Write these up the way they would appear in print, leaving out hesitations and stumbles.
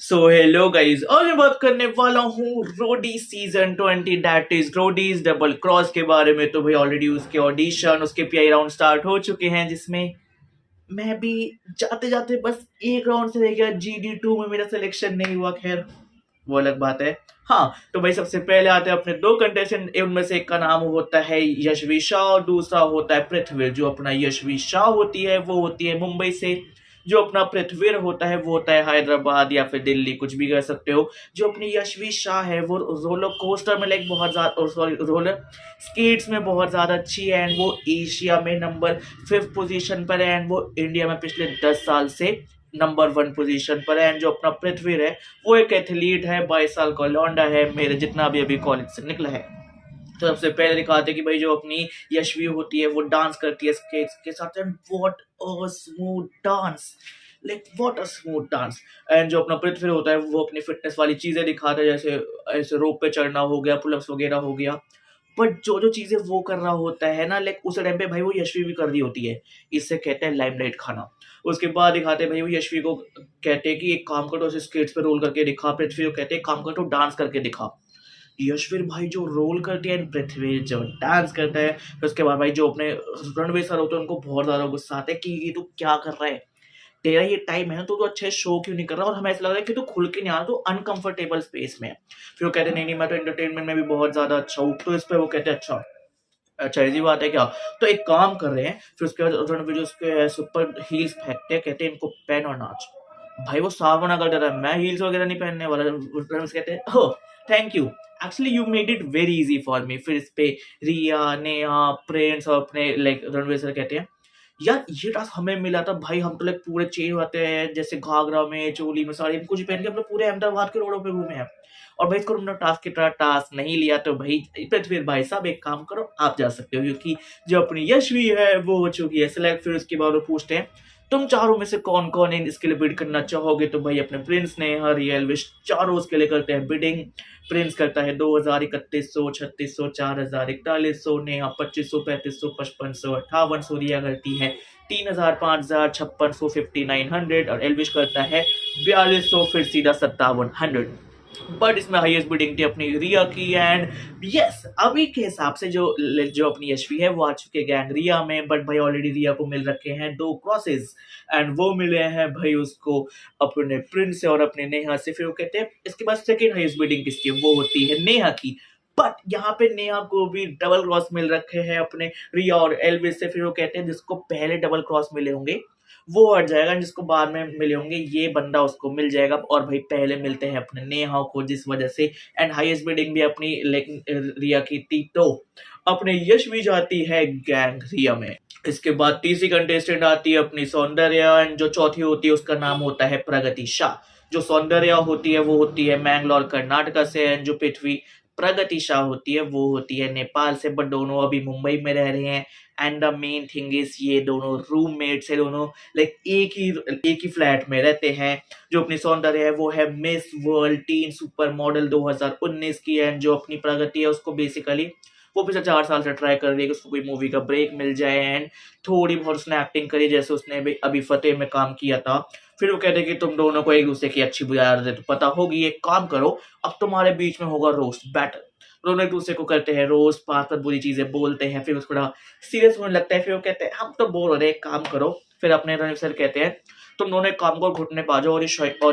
So hello guys, आज मैं बात करने वाला हूँ Roadie season 20 that is Roadies double cross के बारे में। तो भाई ऑलरेडी उसके ऑडिशन, उसके पीआई राउंड स्टार्ट हो चुके हैं, जिसमें मैं भी जाते जाते बस एक राउंड से रह गया। GD2 में मेरा सिलेक्शन नहीं हुआ, खैर वो अलग बात है। हाँ, तो भाई सबसे पहले आते हैं अपने दो कंटेस्टेंट। उनमें से एक का नाम होता है यशवी शाह और दूसरा होता है पृथ्वी। जो अपना यशवी शाह होती है वो होती है मुंबई से, जो अपना पृथ्वीर होता है वो होता है हैदराबाद या फिर दिल्ली, कुछ भी कह सकते हो। जो अपनी यशवी शाह है वो रोलर कोस्टर में लाइक बहुत ज्यादा, सॉरी रोलर स्केट्स में बहुत ज्यादा अच्छी है एंड वो एशिया में नंबर 5th पोजीशन पर है एंड वो इंडिया में पिछले 10 साल से नंबर 1 पोजीशन पर है। एंड जो अपना पृथ्वीर है वो एक एथलीट है, 22 साल का लौंडा है, मेरे जितना भी अभी कॉलेज से निकला है। तो सबसे पहले दिखाते हैं कि भाई जो अपनी यशवी होती है वो डांस करती है स्केट्स के साथ and what a smooth dance, like what a smooth dance. And जो अपना पृथ्वी होता है वो अपनी फिटनेस वाली चीजें दिखाता है, जैसे ऐसे रोप पे चढ़ना हो गया, पुलअप्स वगैरह हो गया। बट जो जो चीजें वो कर रहा होता है ना, लाइक उस टाइम पे भाई वो यशवी भी कर रही होती है। इससे कहते हैं लाइमलाइट खाना। उसके बाद दिखाते हैं भाई वो यशवी को कहते हैं कि एक काम करो, उसे स्केट्स पे रोल करके दिखा। पृथ्वी को कहते हैं एक काम करो तो डांस करके दिखा। यशवीर भाई जो रोल करती है, पृथ्वी जो डांस करता है। फिर उसके बाद भाई जो अपने रणवीर सर होते हैं उनको बहुत ज्यादा गुस्सा आता है कि ये तू क्या कर रहा है, तेरा ये टाइम है ना, तो अच्छे शो क्यों नहीं कर रहा। और हमें ऐसा लग रहा है कि तू खुल के नहीं आ रहा, तो अनकंफर्टेबल स्पेस में है। फिर वो कहते हैं नहीं नहीं मैं तो एंटरटेनमेंट में भी बहुत ज्यादा अच्छा हूँ। तो इस पे वो कहते हैं अच्छा अच्छा ऐसी बात है क्या, तो एक काम कर रहे हैं। फिर उसके बाद रणवीर जो उसके सुपर हील्स फेंकते हैं, कहते हैं इनको पहन और नाच। भाई वो साफ मना कर दे रहा है, मैं हील्स वगैरह नहीं पहनने वाला। रणवीर कहते हैं oh thank you, actually you made it very easy for me. फिर इस पे रिया, नेहा, प्रिंस और अपने लाइक रणवीर सर कहते हैं यार ये टास्क हमें मिला था भाई, हम तो लाइक पूरे चेंज होते हैं, जैसे घाघरा में, चोली में, साड़ी में कुछ पहन के हम लोग पूरे अहमदाबाद के रोडों पे घूमे हैं। और भाई इसको तुमने टास्क की तरह टास्क नहीं लिया, तो भाई पृथ्वी भाई साहब एक काम करो, आप जा सकते हो, क्योंकि जो अपनी यशवी है वो हो चुकी है सिलेक्ट। फिर उसके बाद वो पूछते हैं तुम चारों में से कौन कौन इसके लिए बिड करना चाहोगे। तो भाई अपने प्रिंस ने, रियल विश, चारों उसके लिए करते हैं बिडिंग। प्रिंस करता है 2000, 3100, 3600, 4000, 4100, नेहा 2500, 3500, 5500, 5800, रिया करती है 3000, 5000, 5600, 5900 और एलविश करता है 4200, फिर सीधा 5700। बट इसमें हाईएस्ट बिडिंग थी अपनी रिया की। एंड यस अभी के हिसाब से जो जो अपनी यशवी है वो आ चुके गैंग रिया में। बट भाई ऑलरेडी रिया को मिल रखे हैं 2 क्रॉसेस एंड वो मिले हैं भाई उसको अपने प्रिंस से और अपने नेहा से। फिर वो कहते हैं इसके बाद सेकंड हाईएस्ट बिडिंग किसकी है, वो होती है नेहा की। बट यहाँ पे नेहा को भी डबल क्रॉस मिल रखे हैं अपने रिया और एलविस से। फिर वो कहते हैं जिसको पहले डबल क्रॉस मिले होंगे वो हट जाएगा, जिसको बाद में मिले होंगे ये बंदा उसको मिल जाएगा। और भाई पहले मिलते हैं अपने नेहा को, जिस वजह से एंड हाईएस्ट बिडिंग भी अपनी रिया की थी, तो अपने यश भी जाती है गैंग रिया में। इसके बाद तीसरी कंटेस्टेंट आती है अपनी सौंदर्या एंड जो चौथी होती है उसका नाम होता है प्रगति शाह। जो सौंदर्या होती है वो होती है मैंगलोर कर्नाटका से एंड जो पृथ्वी प्रगति शाह होती है वो होती है नेपाल से। बट दोनों अभी मुंबई में रह रहे हैं and the main thing is ये दोनों रूममेट्स है, दोनों लाइक एक ही फ्लैट में रहते हैं। जो अपनी सौंदर्य है वो है miss world tin super model 2019 की एंड जो अपनी प्रगति है उसको बेसिकली वो पिछले 4 साल से ट्राई कर रही है कि उसको कोई मूवी का ब्रेक मिल जाए एंड थोड़ी बहुत उसने एक्टिंग करी, जैसे उसने अभी फतेह में काम किया था। फिर वो कहते हैं कि तुम दोनों को एक दूसरे की अच्छी बुरी आदतें तो पता होगी, एक काम करो अब तुम्हारे बीच में होगा रोस्ट बैटल। दोनों एक दूसरे को करते हैं रोस्ट, पास बुरी चीजें बोलते हैं। फिर उसको थोड़ा सीरियस होने लगता है। फिर वो कहते हैं हम तो बोर हो रहे, एक काम करो। फिर अपने रणवीर सर कहते हैं तुम दोनों एक काम करो, घुटने पा जाओ और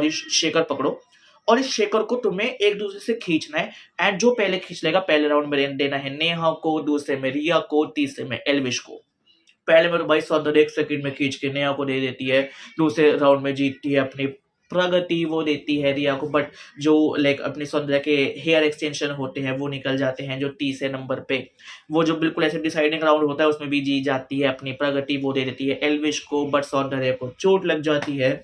इस शेखर पकड़ो और इस शेखर को तुम्हें एक दूसरे से खींचना है एंड जो पहले खींच लेगा पहले राउंड में देना है नेहा को, दूसरे में रिया को, तीसरे में एलविश को। पहले में तो भाई सौंदर्य 1 सेकंड में खींच के नेहा को दे देती है, दूसरे राउंड में जीतती है अपनी प्रगति, वो देती है रिया को। बट जो लाइक अपने सौंदर्य के हेयर एक्सटेंशन होते हैं वो निकल जाते हैं जो तीसरे नंबर पे। वो जो बिल्कुल ऐसे डिसाइडिंग राउंड होता है उसमें भी जीत जाती है अपनी प्रगति, वो दे देती है एलविश को। बट सौंदर्य को चोट लग जाती है।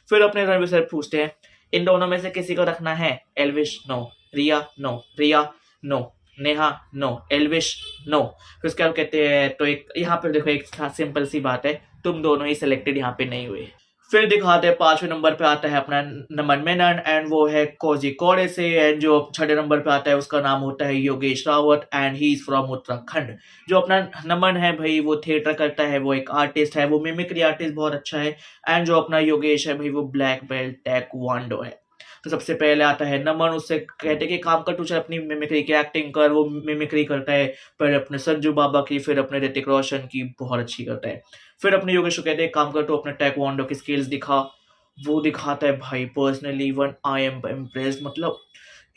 फिर अपने रणवीर सर पूछते हैं इन दोनों में से किसी को रखना है, Elvish no, Riya no, Riya no, Neha no, Elvish no. फिर उसके बाद कहते हैं तो एक यहाँ पे देखो एक सिंपल सी बात है, तुम दोनों ही सिलेक्टेड यहाँ पे नहीं हुए। फिर दिखाते हैं 5वें नंबर पे आता है अपना नमन मेनन एंड वो है कोझिकोड से एंड जो 6ठे नंबर पे आता है उसका नाम होता है Yogesh Rawat and he is from Uttarakhand. जो अपना नमन है भाई वो थिएटर करता है, वो एक आर्टिस्ट है, वो मिमिक्री आर्टिस्ट बहुत अच्छा है। एंड जो अपना योगेश है भाई वो ब्लैक बेल्ट टैekwondo है। तो सबसे पहले आता है नमन, उससे कहते हैं कि काम कर, तू चल अपनी मिमिक्री की एक्टिंग कर। वो मिमिक्री करता है, पहले अपने संजू बाबा की, फिर अपने ऋतिक रोशन की, बहुत अच्छी करता है। फिर अपने योगेश को कहते हैं काम कर, तू अपने taekwondo की स्किल्स दिखा। वो दिखाता है भाई, personally even I am impressed. मतलब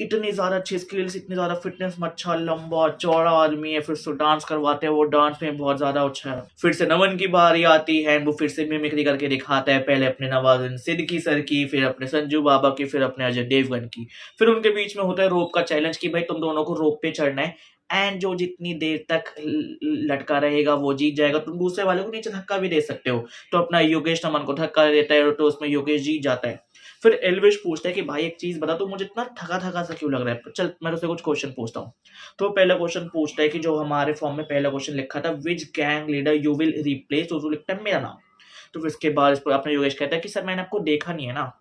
इतनी ज़्यादा अच्छी स्किल्स, इतनी ज़्यादा फिटनेस में, अच्छा लंबा चौड़ा आदमी है। फिर उसको डांस करवाते हैं, वो डांस में बहुत ज़्यादा अच्छा है। फिर से नमन की बारी आती है, वो फिर से मिमिक्री करके दिखाता है, पहले अपने नवाजुद्दीन सिद्दीकी सर की, फिर अपने संजू बाबा की, फिर अपने अजय देवगन की। फिर उनके बीच में होता है रोप का चैलेंज कि भाई तुम दोनों को रोप पे चढ़ना है, एंड जो जितनी देर तक लटका रहेगा वो जीत जाएगा। तुम दूसरे वाले को नीचे धक्का भी दे सकते हो। तो अपना योगेश नमन को धक्का देता है, तो उसमें योगेश जीत जाता है। फिर एल्विश पूछता है कि भाई एक चीज बता, तू मुझे इतना थका थका सा क्यों लग रहा है? चल मैं तुझसे कुछ क्वेश्चन पूछता हूँ। तो पहला क्वेश्चन पूछता है कि जो हमारे फॉर्म में पहला क्वेश्चन लिखा था, which gang leader you will replace, तो लिखता है मेरा नाम। तो फिर इसके बाद इस पर अपने योगेश कहता है कि सर मैंने आपको देखा नहीं है ना।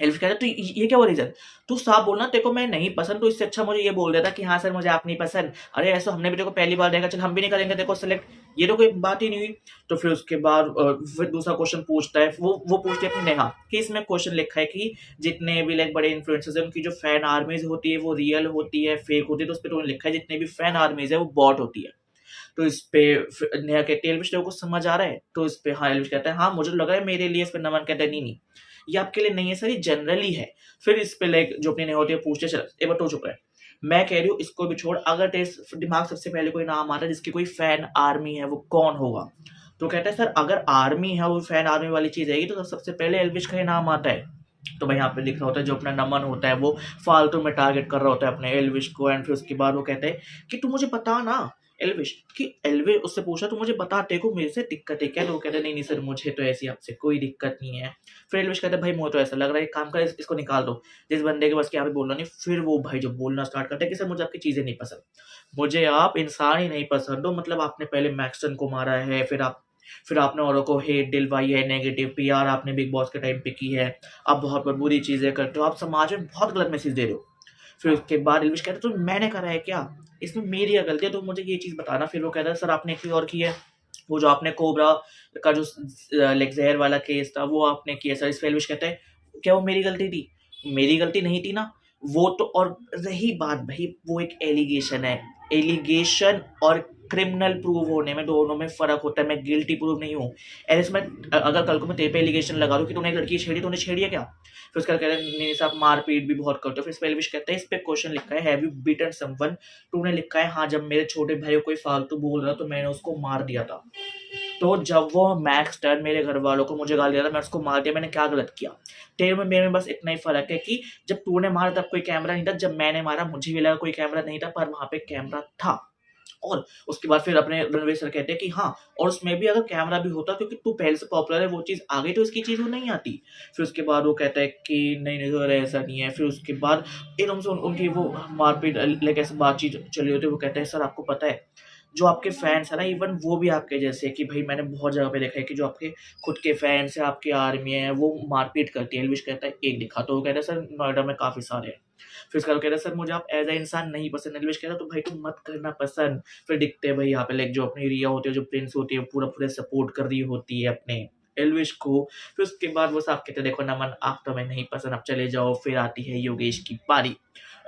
एल्विश कहता है तो ये क्या हुआ रीजन? तू साफ बोलना, तेरे को मैं नहीं पसंद, तो इससे अच्छा मुझे ये बोल देता कि हाँ सर मुझे आप नहीं पसंद। अरे ऐसा हमने भी तेरे को पहली बार देखा, चल हम भी नहीं करेंगे तेरे को सिलेक्ट, ये तो कोई बात ही नहीं हुई। तो फिर उसके बाद फिर दूसरा क्वेश्चन पूछता है, वो पूछती है अपनी नेहा कि इसमें क्वेश्चन लिखा है कि जितने भी लाइक बड़े इन्फ्लुएंसर्स हैं उनकी जो फैन आर्मीज होती है वो रियल होती है, फेक होती है। तो उस पर तो लिखा है जितने भी फैन आर्मीज है वो बॉट होती है। तो इस पे नेहा कहती है एल्विश तेरे को समझ आ रहा है? तो इस पे हाँ, एल्विश कहता है हाँ मुझे लग रहा है मेरे लिए। इस पे नमन कहता है नहीं, ये आपके लिए नहीं है सर, ये जनरली है। फिर इस पे लाइक जो अपनी नेहा होती है पूछते चल एक बार तो चुप रहे, मैं कह रही हूँ इसको भी छोड़, अगर तेरे दिमाग सबसे पहले कोई नाम आता है जिसकी कोई फैन आर्मी है, वो कौन होगा? तो कहता है सर अगर आर्मी है, वो फैन आर्मी वाली चीज आएगी तो सबसे पहले एल्विश का ही नाम आता है। तो भाई यहाँ पे लिख रहा होता है जो अपना नमन होता है वो फालतू में टारगेट कर रहा होता है अपने एल्विश को। एंड फिर उसके बाद वो कहते हैं कि तू मुझे बता ना एल्विश, कि एल्विश उससे पूछा तू मुझे बता तेरे को मेरे से दिक्कत है क्या? तो वो कहते हैं नहीं सर मुझे तो ऐसी आपसे कोई दिक्कत नहीं है। फिर एल्विश कहता है भाई मुझे तो ऐसा लग रहा है, एक काम कर इसको निकाल दो, जिस बंदे के बस के यहाँ पे बोलना नहीं। फिर वो भाई जो बोलना स्टार्ट करता है कि सर मुझे आपकी चीजें नहीं पसंद, मुझे आप इंसान ही नहीं पसंद हो। मतलब आपने पहले मैक्सन को मारा है, फिर आपने औरों को हेट दिलवाई है, नेगेटिव पीआर आपने बिग बॉस के टाइम पे की है, आप बहुत बुरी चीजें करते हो, आप समाज में बहुत गलत मैसेज दे रहे हो। फिर उसके बाद एल्विश कहता है तो मैंने करा है क्या, इसमें मेरी क्या गलती है, तो मुझे ये चीज बताना। फिर वो कहता है सर आपने एक चीज और की है, वो जो आपने कोबरा का जो लाइक जहर वाला केस था वो आपने किया सर। इस पे एल्विश कहता है क्या वो मेरी गलती थी? मेरी गलती नहीं थी ना वो तो। और रही बात भाई, वो एक एलिगेशन है, एलिगेशन और क्रिमिनल प्रूव होने में दोनों में फर्क होता है। मैं गिल्टी प्रूव नहीं हूँ। एलिस में अगर कल को मैं तेरे पे एलिगेशन लगा दूं कि तूने एक लड़की छेड़ी, तूने छेड़ी है क्या? फिर उसका कहते हैं नहीं साहब मारपीट भी बहुत करते हो। फिर इस पे एल्विश कहते हैं इस पे क्वेश्चन लिखा है हैव यू बीटन समवन, तूने लिखा है हाँ जब मेरे छोटे भाई को कोई फालतू बोल रहा तो मैंने उसको मार दिया था। तो जब वो मैक्स टर्न मेरे घर वालों को मुझे गाली दिया था, मैं उसको मार दिया, मैंने क्या गलत किया? तेरे में मेरे में बस इतना ही फर्क है कि जब तूने मारा तब कोई कैमरा नहीं था, जब मैंने मारा मुझे भी लगा कोई कैमरा नहीं था, पर वहां पे कैमरा था। और उसके बाद फिर अपने रणवीर सर कहते हैं कि हाँ, और उसमें भी अगर कैमरा भी होता क्योंकि तू पहले से पॉपुलर है, वो चीज आ गई तो इसकी चीज वो नहीं आती। फिर उसके बाद वो कहता है कि नहीं नहीं सर ऐसा नहीं है। फिर उसके बाद एकदम से उनकी वो मारपीट लाइक ऐसे बातचीत चली होती है। वो कहते हैं सर आपको पता है जो आपके फैंस है ना, इवन वो भी आपके जैसे कि भाई मैंने बहुत जगह पे देखा है कि जो आपके खुद के फैंस है, आपकी आर्मी है, वो मारपीट करती है। एल्विश कहता है एक दिखा, तो वो कहता है सर नोएडा में काफी सारे हैं। फिर उसका कहता है सर मुझे आप एज ए इंसान नहीं पसंद। एल्विश कहता है तो भाई तुम मत करना पसंद। फिर दिखते हैं भाई यहाँ पे लाइक जो अपनी रिया होती है, जो प्रिंस होती है, पूरा पूरे सपोर्ट कर रही होती है अपने एल्विश को। फिर उसके बाद वो साफ कहते हैं देखो नमन आप तो हमें नहीं पसंद, आप चले जाओ। फिर आती है योगेश की पारी,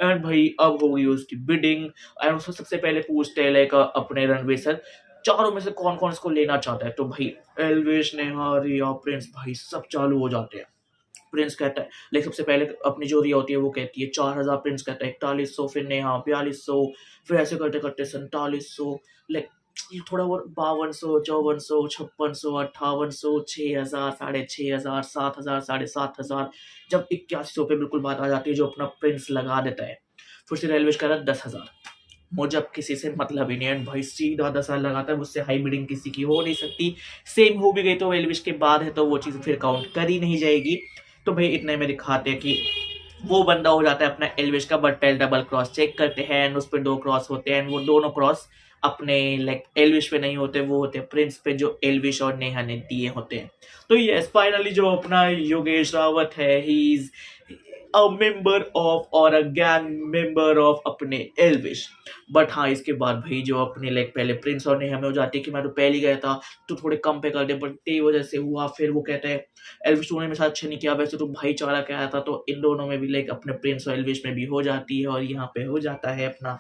एंड भाई अब हो गई उसकी बिडिंग। एंड उसको सबसे पहले पूछते हैं लाइक अपने रणवीर सर चारों में से कौन कौन इसको लेना चाहता है। तो भाई एल्विश, नेहा, रिया, प्रिंस भाई सब चालू हो जाते हैं। प्रिंस कहता है लाइक सबसे पहले अपनी जो रिया होती है वो कहती है 4000, प्रिंस कहता है 4100, फिर नेहा 4200, फिर ऐसे करते करते 4700, लाइक थोड़ा बहुत 5200, 5400, 5600, 5800, 6000, 6500, 7000, 7500, जब 8100 पे बिल्कुल बात आ जाती है जो अपना प्रिंस लगा देता है। फिर से रेलवे कह रहा है 10,000, मुझे अब किसी से मतलब ही नहीं है भाई, सीधा 10,000 लगाता है, मुझसे हाई बिडिंग किसी की हो नहीं सकती। सेम हो भी गई तो एल्विश के बाद है तो वो चीज़ फिर काउंट करी नहीं जाएगी। तो भाई इतने में दिखाते हैं कि वो बंदा हो जाता है अपना एल्विश का, बट पहले डबल क्रॉस चेक करते हैं एंड उस पर 2 क्रॉस होते हैं। वो दोनों क्रॉस अपने लाइक एल्विश पे नहीं होते, वो होते हैं प्रिंस पे जो एल्विश और नेहा ने दिए होते हैं। तो ये फाइनली जो अपना योगेश रावत है, he is a member of और अ गैंग मेंबर ऑफ अपने एल्विश। बट हाँ, इसके बाद भाई जो अपने लाइक पहले प्रिंस और नेहा में हो जाती है कि मैं तो पहले ही गया था, तो थोड़े कम पे कर दे, बट तेरी वजह से हुआ। फिर वो कहता है एल्विश तूने मेरे साथ अच्छा नहीं किया, वैसे तो भाईचारा क्या आया था, तो इन दोनों में भी लाइक अपने प्रिंस और एल्विश में भी हो जाती है। और यहाँ पे हो जाता है अपना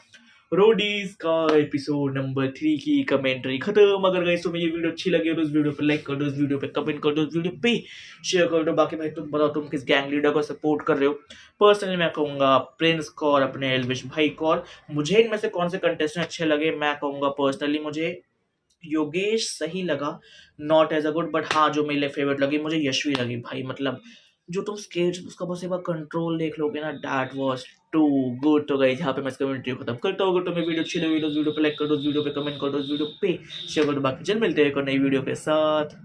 रोडीज का एपिसोड नंबर 3 की कमेंट्री खत्म। अगर गाइस तुम्हें ये वीडियो अच्छी लगी हो तो इस वीडियो पे लाइक कर दो, इस वीडियो पे कमेंट कर दो, इस वीडियो पे शेयर कर दो। बाकी भाई तुम बताओ तुम किस गैंग लीडर को सपोर्ट कर रहे हो। पर्सनली मैं कहूंगा प्रिंस को और अपने एल्विश भाई को। और मुझे इनमें से कौन से कंटेस्टेंट अच्छे लगे, मैं कहूंगा पर्सनली मुझे योगेश सही लगा, not as a good, but हाँ जो मेरे फेवरेट लगी मुझे यशवी लगी भाई। मतलब जो तुम स्केट्स उसका बस एक बार कंट्रोल देख लोगे ना, दैट वाज टू गुड। तो गाइस यहाँ पे मैं इसका वीडियो खत्म करता हूँ। अगर तुम्हें वीडियो अच्छी लगी तो वीडियो पे लाइक कर दो, वीडियो पे कमेंट कर दो, वीडियो पे शेयर कर दो। बाकी चल मिलते हैं एक और नई वीडियो के साथ।